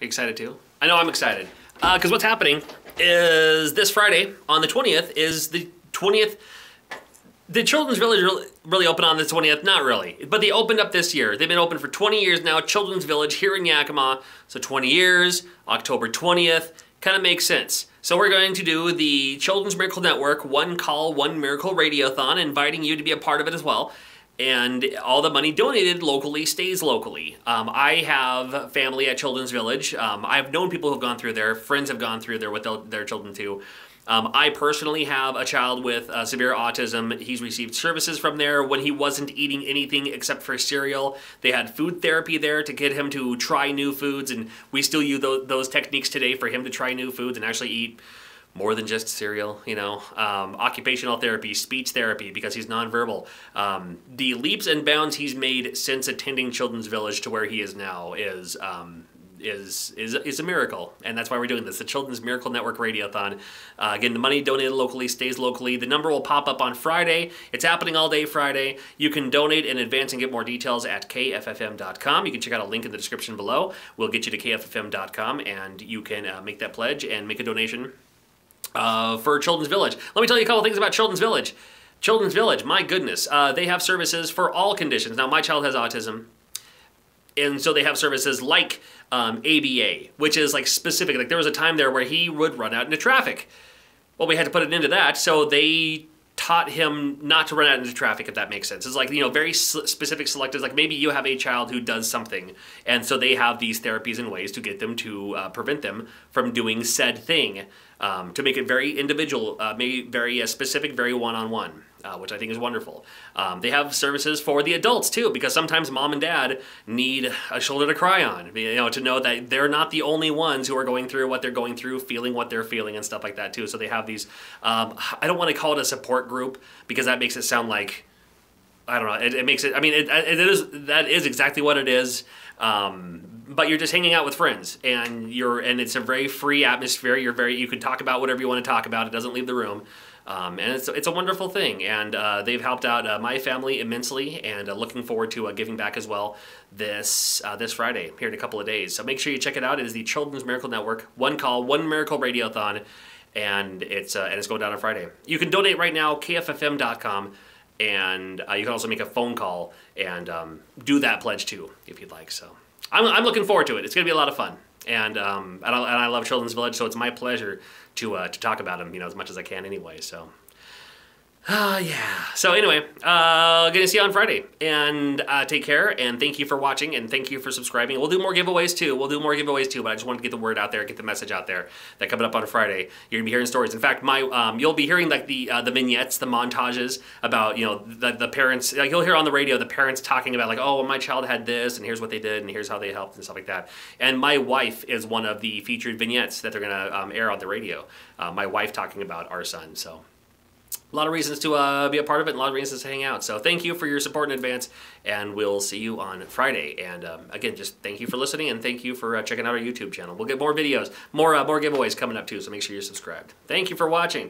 you excited too? I know I'm excited. Because what's happening is this Friday, on the 20th, is the 20th... The Children's Village really opened on the 20th? Not really. But they opened up this year. They've been open for 20 years now, Children's Village here in Yakima. So 20 years, October 20th, kind of makes sense. So we're going to do the Children's Miracle Network One Call, One Miracle Radiothon, inviting you to be a part of it as well. And all the money donated locally stays locally. I have family at Children's Village. I've known people who've gone through there. Friends have gone through there with their children too. I personally have a child with severe autism. He's received services from there when he wasn't eating anything except for cereal. They had food therapy there to get him to try new foods, and we still use those techniques today for him to try new foods and actually eat more than just cereal, you know. Occupational therapy, speech therapy, because he's nonverbal. The leaps and bounds he's made since attending Children's Village to where he is now is a miracle, and that's why we're doing this, the Children's Miracle Network Radiothon. Again, the money donated locally stays locally. The number will pop up on Friday. It's happening all day Friday. You can donate in advance and get more details at kffm.com. You can check out a link in the description below. We'll get you to kffm.com, and you can make that pledge and make a donation for Children's Village. Let me tell you a couple things about Children's Village. Children's Village, my goodness, they have services for all conditions. Now, my child has autism, and so they have services like ABA, which is like specific. Like there was a time there where he would run out into traffic. Well, we had to put it into that, so they taught him not to run out into traffic, if that makes sense. It's like, you know, very specific selectives. Like maybe you have a child who does something, and so they have these therapies and ways to get them to prevent them from doing said thing, to make it very individual, maybe very specific, very one-on-one. Which I think is wonderful. They have services for the adults too, because sometimes mom and dad need a shoulder to cry on, you know, to know that they're not the only ones who are going through what they're going through, feeling what they're feeling and stuff like that too. So they have these, I don't want to call it a support group because that makes it sound like, I don't know, it makes it, I mean, that is exactly what it is. But you're just hanging out with friends, and it's a very free atmosphere. You can talk about whatever you want to talk about. It doesn't leave the room. And it's a wonderful thing, and they've helped out my family immensely, and looking forward to giving back as well this Friday, here in a couple of days. So make sure you check it out. It is the Children's Miracle Network, One Call, One Miracle Radiothon, and it's going down on Friday. You can donate right now, kffm.com, and you can also make a phone call and do that pledge too, if you'd like. So I'm looking forward to it. It's going to be a lot of fun. And I love Children's Village, so it's my pleasure to talk about them, you know, as much as I can anyway. So, yeah. So anyway, gonna see you on Friday, and take care, and thank you for watching, and thank you for subscribing. We'll do more giveaways too. But I just wanted to get the word out there, get the message out there that coming up on Friday, you're gonna be hearing stories. In fact, you'll be hearing like the vignettes, the montages about, you know, the parents. Like you'll hear on the radio the parents talking about like, oh, well, my child had this, and here's what they did, and here's how they helped, and stuff like that. And my wife is one of the featured vignettes that they're gonna air on the radio. My wife talking about our son. So a lot of reasons to be a part of it, and a lot of reasons to hang out. So thank you for your support in advance, and we'll see you on Friday. And again, just thank you for listening, and thank you for checking out our YouTube channel. We'll get more videos, more giveaways coming up too, so make sure you're subscribed. Thank you for watching.